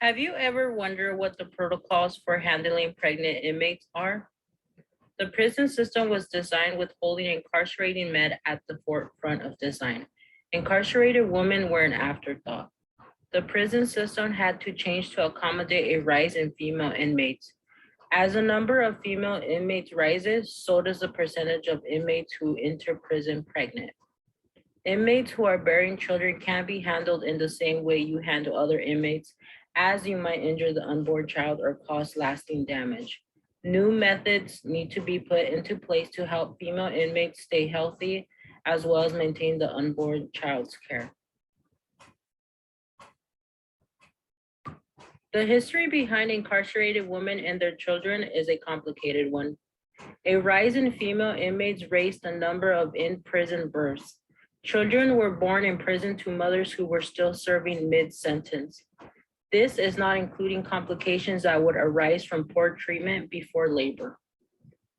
Have you ever wondered what the protocols for handling pregnant inmates are? The prison system was designed with holding incarcerating men at the forefront of design. Incarcerated women were an afterthought. The prison system had to change to accommodate a rise in female inmates. As the number of female inmates rises, so does the percentage of inmates who enter prison pregnant. Inmates who are bearing children can't be handled in the same way you handle other inmates, as you might injure the unborn child or cause lasting damage. New methods need to be put into place to help female inmates stay healthy, as well as maintain the unborn child's care. The history behind incarcerated women and their children is a complicated one. A rise in female inmates raised the number of in-prison births. Children were born in prison to mothers who were still serving mid-sentence. This is not including complications that would arise from poor treatment before labor.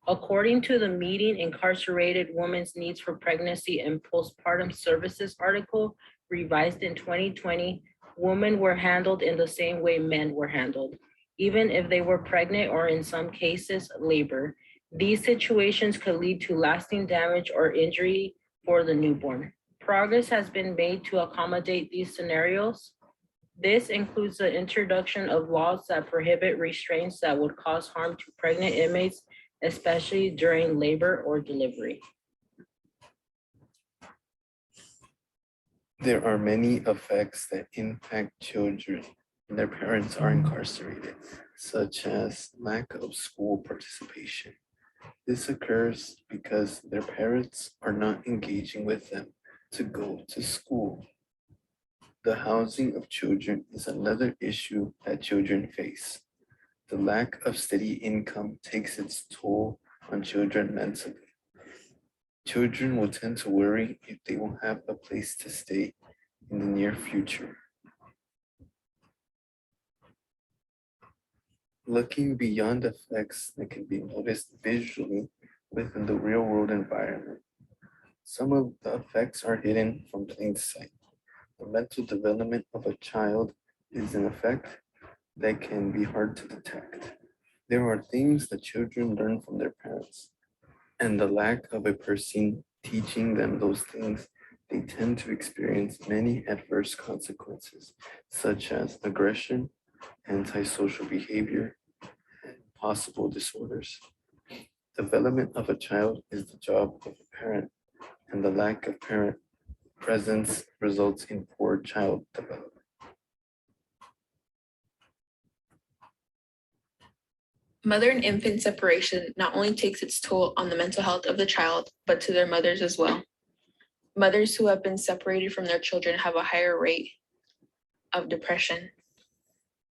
According to the Meeting Incarcerated Women's Needs for Pregnancy and Postpartum Services article, revised in 2020, women were handled in the same way men were handled, even if they were pregnant or in some cases, labor. These situations could lead to lasting damage or injury for the newborn. Progress has been made to accommodate these scenarios. This includes the introduction of laws that prohibit restraints that would cause harm to pregnant inmates, especially during labor or delivery. There are many effects that impact children when their parents are incarcerated, such as lack of school participation. This occurs because their parents are not engaging with them to go to school. The housing of children is another issue that children face. The lack of steady income takes its toll on children mentally. Children will tend to worry if they won't have a place to stay in the near future. Looking beyond effects that can be noticed visually within the real-world environment, some of the effects are hidden from plain sight. The mental development of a child is an effect that can be hard to detect. There are things that children learn from their parents, and the lack of a person teaching them those things, they tend to experience many adverse consequences, such as aggression, antisocial behavior, and possible disorders. Development of a child is the job of a parent, and the lack of parent presence results in poor child development. Mother and infant separation not only takes its toll on the mental health of the child, but to their mothers as well. Mothers who have been separated from their children have a higher rate of depression.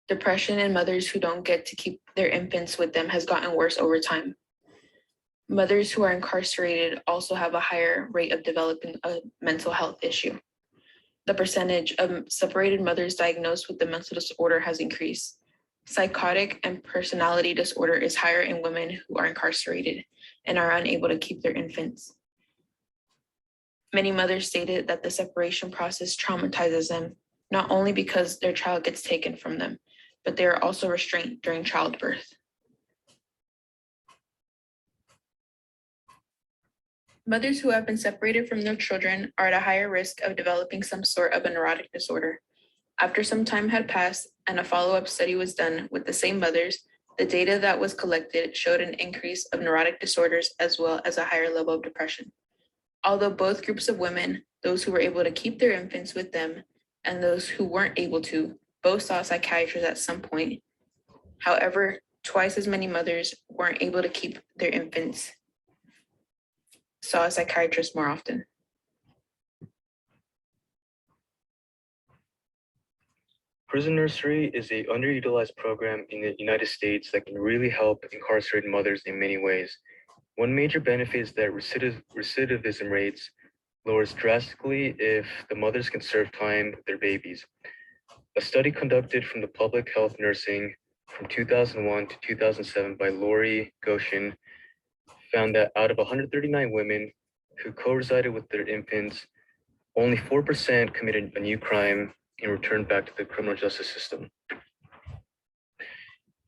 Depression in mothers who don't get to keep their infants with them has gotten worse over time. Mothers who are incarcerated also have a higher rate of developing a mental health issue. The percentage of separated mothers diagnosed with the mental disorder has increased. Psychotic and personality disorder is higher in women who are incarcerated and are unable to keep their infants. Many mothers stated that the separation process traumatizes them, not only because their child gets taken from them, but they are also restrained during childbirth. Mothers who have been separated from their children are at a higher risk of developing some sort of a neurotic disorder. After some time had passed and a follow-up study was done with the same mothers, the data that was collected showed an increase of neurotic disorders as well as a higher level of depression. Although both groups of women, those who were able to keep their infants with them and those who weren't able to, both saw psychiatrists at some point. However, twice as many mothers weren't able to keep their infants, saw a psychiatrist more often. Prison nursery is an underutilized program in the United States that can really help incarcerated mothers in many ways. One major benefit is that recidivism rates lowers drastically if the mothers can serve time with their babies. A study conducted from the Public Health Nursing from 2001 to 2007 by Lori Goshen found that out of 139 women who co-resided with their infants, only 4% committed a new crime and returned back to the criminal justice system.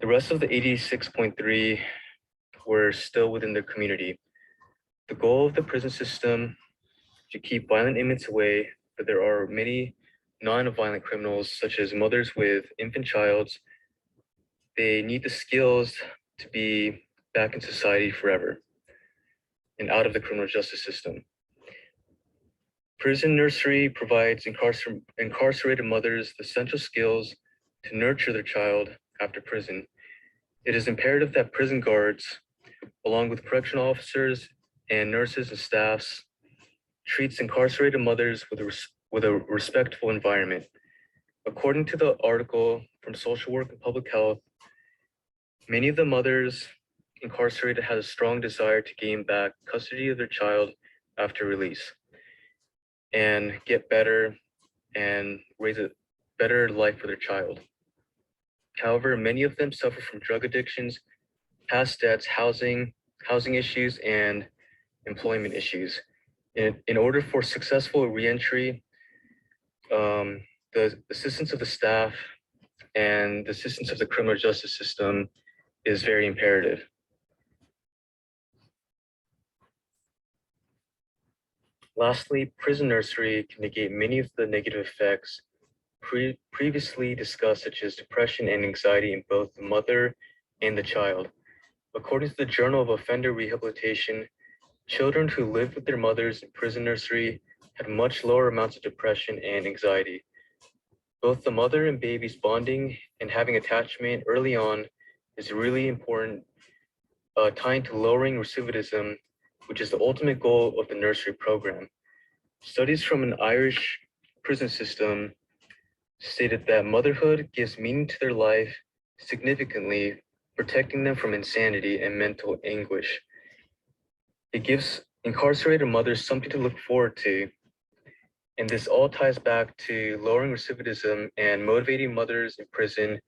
The rest of the 86.3 were still within their community. The goal of the prison system to keep violent inmates away, but there are many non-violent criminals, such as mothers with infant childs. They need the skills to be back in society forever and out of the criminal justice system. Prison nursery provides incarcerated mothers the essential skills to nurture their child after prison. It is imperative that prison guards, along with correctional officers and nurses and staffs, treats incarcerated mothers with a respectful environment. According to the article from Social Work and Public Health, many of the mothers incarcerated had a strong desire to gain back custody of their child after release and get better and raise a better life for their child. However, many of them suffer from drug addictions, past debts, housing issues, and employment issues. In order for successful reentry, the assistance of the staff and the assistance of the criminal justice system is very imperative. Lastly, prison nursery can negate many of the negative effects previously discussed, such as depression and anxiety in both the mother and the child. According to the Journal of Offender Rehabilitation, children who lived with their mothers in prison nursery had much lower amounts of depression and anxiety. Both the mother and baby's bonding and having attachment early on is really important, tying to lowering recidivism, which is the ultimate goal of the nursery program. Studies from an Irish prison system stated that motherhood gives meaning to their life significantly, protecting them from insanity and mental anguish. It gives incarcerated mothers something to look forward to, and this all ties back to lowering recidivism and motivating mothers in prison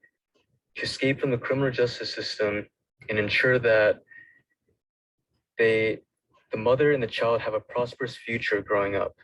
to escape from the criminal justice system and ensure that the mother and the child have a prosperous future growing up.